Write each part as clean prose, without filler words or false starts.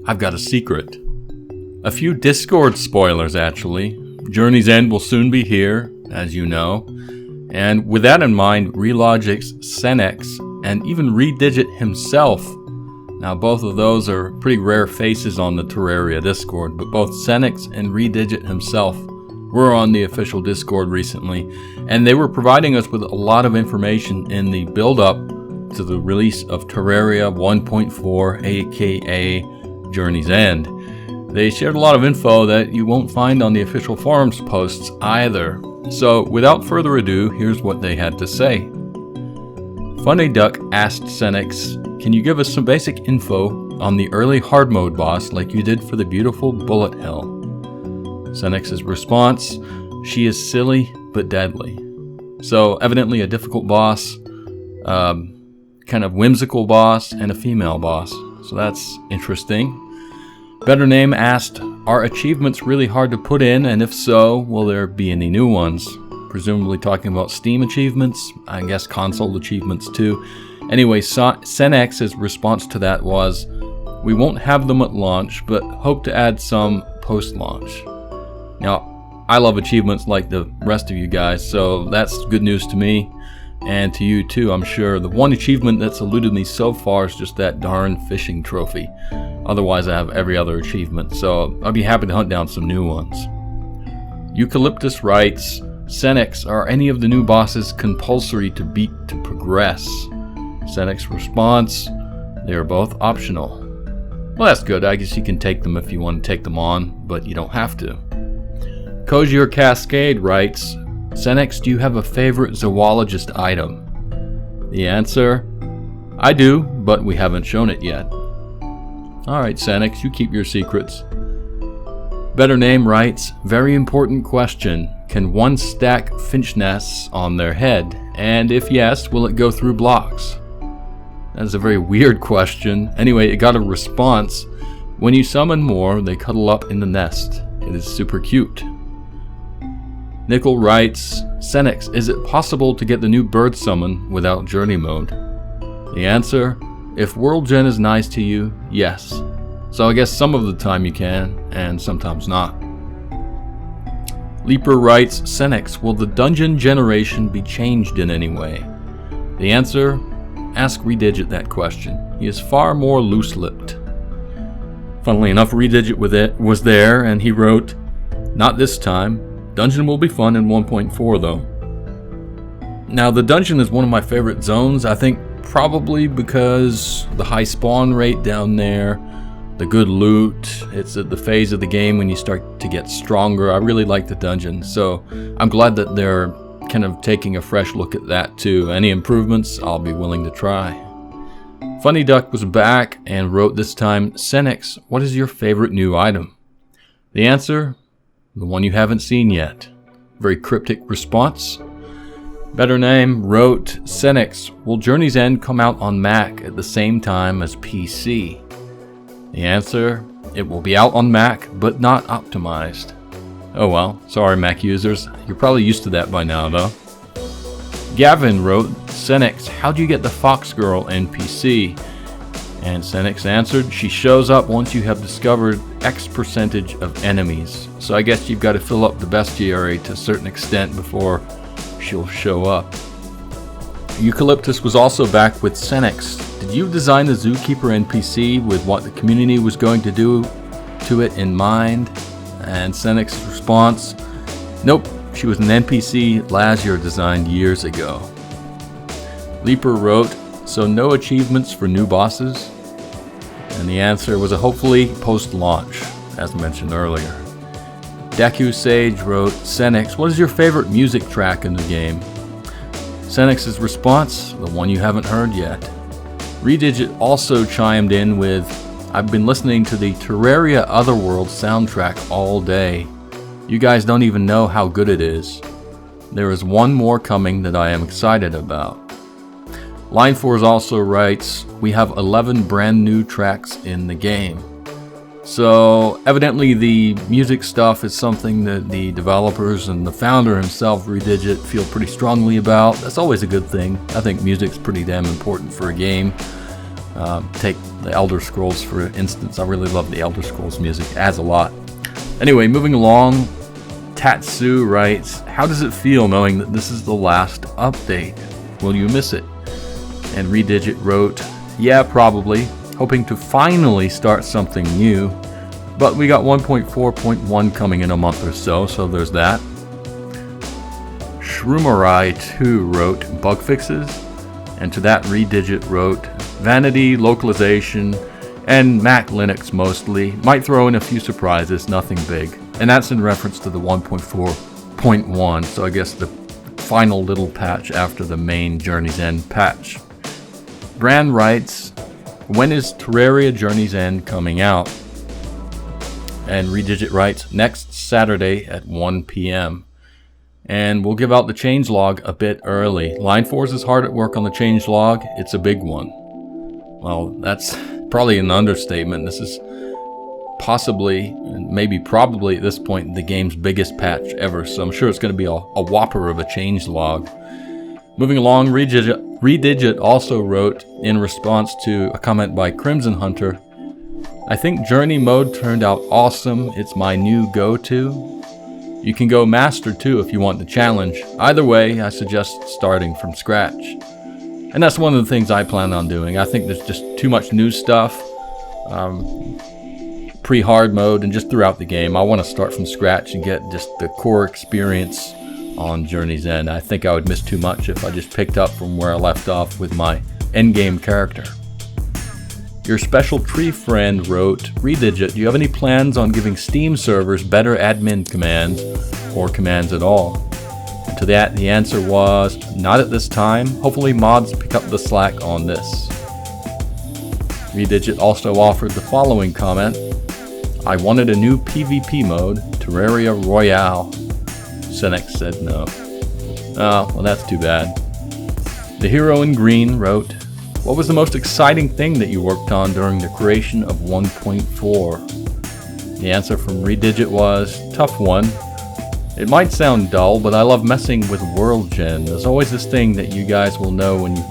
I've got a secret. A few Discord spoilers, actually. Journey's End will soon be here, as you know. And with that in mind, Relogic's CENX and even Redigit himself. Now both of those are pretty rare faces on the Terraria Discord, but both CENX and Redigit himself were on the official Discord recently, and they were providing us with a lot of information in the build-up to the release of Terraria 1.4, aka Journey's End. They shared a lot of info that you won't find on the official forums posts either. So without further ado, here's what they had to say. FUNNYDUCK asked CENX, can you give us some basic info on the early hard mode boss like you did for the beautiful Bullet Hell? CENX's response, she is silly but deadly. So evidently a difficult boss, kind of whimsical boss, and a female boss. So that's interesting. Better Name asked, are achievements really hard to put in, and if so, will there be any new ones? Presumably talking about Steam achievements, I guess console achievements too. Anyway, CENX's response to that was, we won't have them at launch, but hope to add some post-launch. Now, I love achievements like the rest of you guys, so that's good news to me, and to you too, I'm sure. The one achievement that's eluded me so far is just that darn fishing trophy. Otherwise, I have every other achievement, so I'll be happy to hunt down some new ones. EUCALYPTUS writes, CENX, are any of the new bosses compulsory to beat to progress? CENX response, they are both optional. Well, that's good. I guess you can take them if you want to take them on, but you don't have to. Cozier Cascade writes, CENX, do you have a favorite zoologist item? The answer, I do, but we haven't shown it yet. Alright, CENX, you keep your secrets. Better Name writes, very important question. Can one stack finch nests on their head? And if yes, will it go through blocks? That is a very weird question. Anyway, it got a response. When you summon more, they cuddle up in the nest. It is super cute. Nickel writes, CENX, is it possible to get the new bird summon without journey mode? The answer, if World Gen is nice to you, yes. So I guess some of the time you can, and sometimes not. Leaper writes, CENX, will the dungeon generation be changed in any way? The answer, ask Redigit that question. He is far more loose-lipped. Funnily enough, Redigit was there, and he wrote, not this time. Dungeon will be fun in 1.4 though. Now the dungeon is one of my favorite zones, I think probably because the high spawn rate down there, the good loot, it's at the phase of the game when you start to get stronger. I really like the dungeon, so I'm glad that they're kind of taking a fresh look at that too. Any improvements, I'll be willing to try. FUNNYDUCK was back and wrote this time, CENX, what is your favorite new item? The answer, the one you haven't seen yet. Very cryptic response. Better Name wrote, CENX, will Journey's End come out on Mac at the same time as PC? The answer, it will be out on Mac, but not optimized. Oh well, sorry Mac users, you're probably used to that by now though. GAVVIN wrote, CENX, how do you get the Fox Girl NPC? And CENX answered, she shows up once you have discovered X percentage of enemies. So I guess you've got to fill up the bestiary to a certain extent before she'll show up. EUCALYPTUS was also back with CENX. Did you design the Zookeeper NPC with what the community was going to do to it in mind? And CENX's response, nope, she was an NPC Lazier designed years ago. Leaper wrote, so no achievements for new bosses? And the answer was a hopefully post-launch, as mentioned earlier. Deku Sage wrote, CENX, what is your favorite music track in the game? CENX's response, the one you haven't heard yet. Redigit also chimed in with, I've been listening to the Terraria Otherworld soundtrack all day. You guys don't even know how good it is. There is one more coming that I am excited about. Line 4 also writes, we have 11 brand new tracks in the game. So evidently the music stuff is something that the developers and the founder himself, Redigit, feel pretty strongly about. That's always a good thing. I think music's pretty damn important for a game. Take the Elder Scrolls for instance. I really love the Elder Scrolls music. It adds a lot. Anyway, moving along, Tatsu writes, how does it feel knowing that this is the last update? Will you miss it? And Redigit wrote, yeah, probably. Hoping to finally start something new. But we got 1.4.1 coming in a month or so there's that. Shroomerai2 wrote, bug fixes? And to that Redigit wrote, vanity, localization, and Mac Linux mostly. Might throw in a few surprises, nothing big. And that's in reference to the 1.4.1, so I guess the final little patch after the main Journey's End patch. Brand writes, when is Terraria Journey's End coming out? And Redigit writes, next Saturday at 1 p.m. And we'll give out the changelog a bit early. Line Force is hard at work on the changelog. It's a big one. Well, that's probably an understatement. This is possibly, and maybe probably at this point, the game's biggest patch ever. So I'm sure it's going to be a whopper of a changelog. Moving along, Redigit also wrote in response to a comment by Crimson Hunter, I think Journey mode turned out awesome. It's my new go-to. You can go Master too if you want the challenge. Either way, I suggest starting from scratch. And that's one of the things I plan on doing. I think there's just too much new stuff, pre-hard mode and just throughout the game. I want to start from scratch and get just the core experience on Journey's End. I think I would miss too much if I just picked up from where I left off with my endgame character. Your special tree friend wrote, Redigit, do you have any plans on giving Steam servers better admin commands or commands at all? And to that, the answer was, not at this time. Hopefully mods pick up the slack on this. Redigit also offered the following comment, I wanted a new PvP mode, Terraria Royale. CENX said no. Oh, well that's too bad. The Hero in Green wrote, what was the most exciting thing that you worked on during the creation of 1.4? The answer from Redigit was, tough one. It might sound dull, but I love messing with world gen. There's always this thing that you guys will know when you...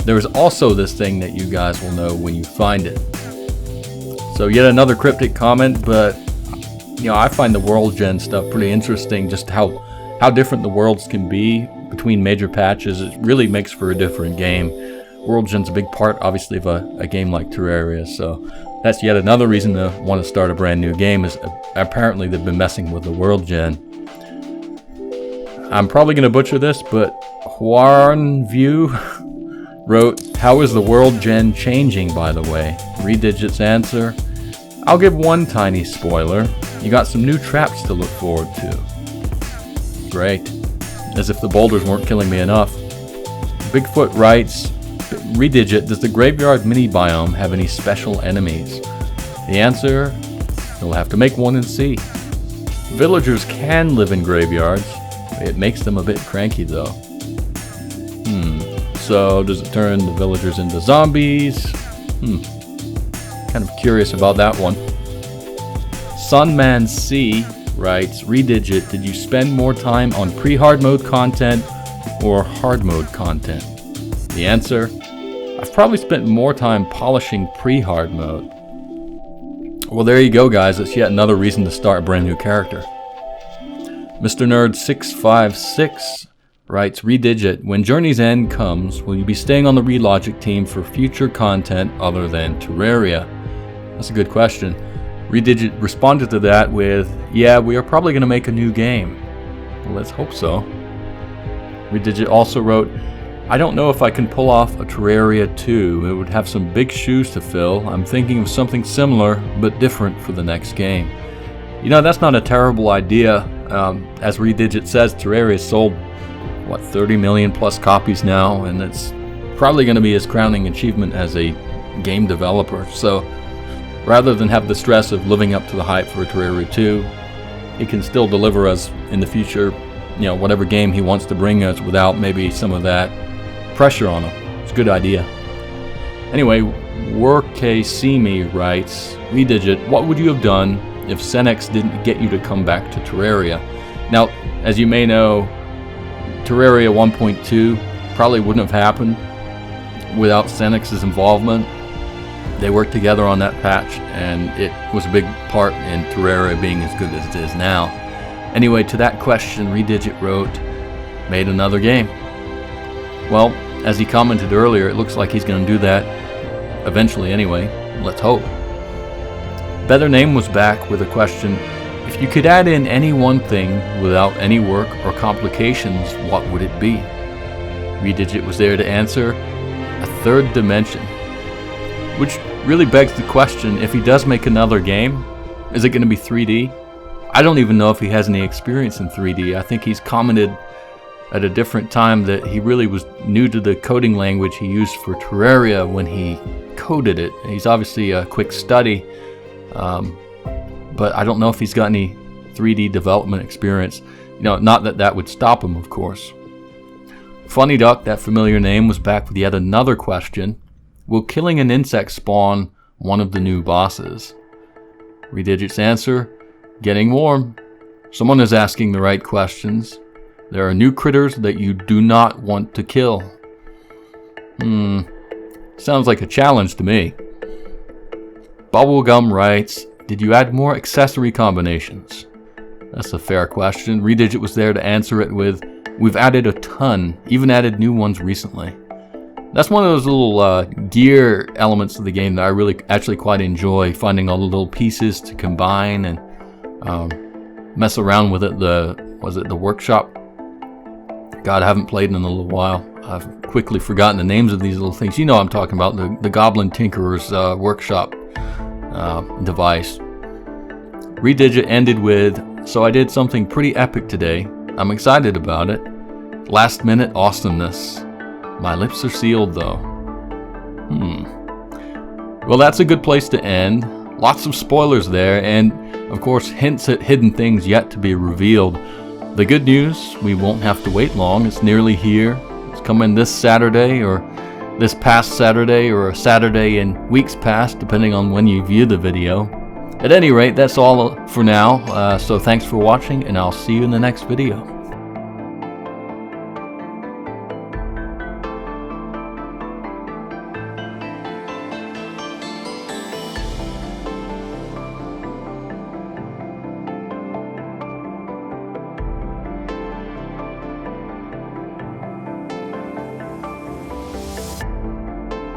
There's also this thing that you guys will know when you find it. So yet another cryptic comment, but I find the world gen stuff pretty interesting, just how different the worlds can be between major patches. It really makes for a different game. World gen's a big part, obviously, of a game like Terraria, so that's yet another reason to want to start a brand new game, is apparently they've been messing with the world gen. I'm probably going to butcher this, but Huarnview wrote, how is the world gen changing, by the way? Redigit's answer, I'll give one tiny spoiler. You got some new traps to look forward to. Great. As if the boulders weren't killing me enough. Bigfoot writes, Redigit, does the graveyard mini biome have any special enemies? The answer, you'll have to make one and see. Villagers can live in graveyards. It makes them a bit cranky though. So does it turn the villagers into zombies? Kind of curious about that one. Sunman C writes, Redigit, did you spend more time on pre-hard mode content or hard mode content? The answer, I've probably spent more time polishing pre-hard mode. Well, there you go, guys. It's yet another reason to start a brand new character. Mr. Nerd 656 writes, Redigit, when Journey's End comes, will you be staying on the Relogic team for future content other than Terraria? That's a good question. Redigit responded to that with, yeah, we are probably going to make a new game. Well, let's hope so. Redigit also wrote, I don't know if I can pull off a Terraria 2. It would have some big shoes to fill. I'm thinking of something similar, but different for the next game. That's not a terrible idea. As Redigit says, Terraria sold, 30 million plus copies now, and it's probably going to be his crowning achievement as a game developer. So, rather than have the stress of living up to the hype for a Terraria 2, he can still deliver us in the future, whatever game he wants to bring us without maybe some of that pressure on him. It's a good idea. Anyway, Simi writes, Redigit, what would you have done if CENX didn't get you to come back to Terraria? Now, as you may know, Terraria 1.2 probably wouldn't have happened without CENX's involvement. They worked together on that patch, and it was a big part in Terraria being as good as it is now. Anyway, to that question, Redigit wrote, made another game. Well, as he commented earlier, it looks like he's going to do that eventually anyway. Let's hope. Better Name was back with a question, if you could add in any one thing without any work or complications, what would it be? Redigit was there to answer, a third dimension. Which really begs the question, if he does make another game, is it going to be 3D? I don't even know if he has any experience in 3D. I think he's commented at a different time that he really was new to the coding language he used for Terraria when he coded it. He's obviously a quick study, but I don't know if he's got any 3D development experience. You know, not that that would stop him, of course. FUNNYDUCK, that familiar name, was back with yet another question. Will killing an insect spawn one of the new bosses? Redigit's answer, getting warm. Someone is asking the right questions. There are new critters that you do not want to kill. Sounds like a challenge to me. Bubblegum writes, did you add more accessory combinations? That's a fair question. Redigit was there to answer it with, we've added a ton, even added new ones recently. That's one of those little gear elements of the game that I really actually quite enjoy, finding all the little pieces to combine and mess around with it. Was it the workshop? God, I haven't played in a little while. I've quickly forgotten the names of these little things. You know what I'm talking about, the Goblin Tinkerer's workshop device. Redigit ended with, so I did something pretty epic today. I'm excited about it. Last minute awesomeness. My lips are sealed though. Well, that's a good place to end. Lots of spoilers there, and of course hints at hidden things yet to be revealed. The good news, we won't have to wait long. It's nearly here. It's coming this Saturday, or this past Saturday, or a Saturday in weeks past, depending on when you view the video. At any rate, that's all for now. So thanks for watching, and I'll see you in the next video.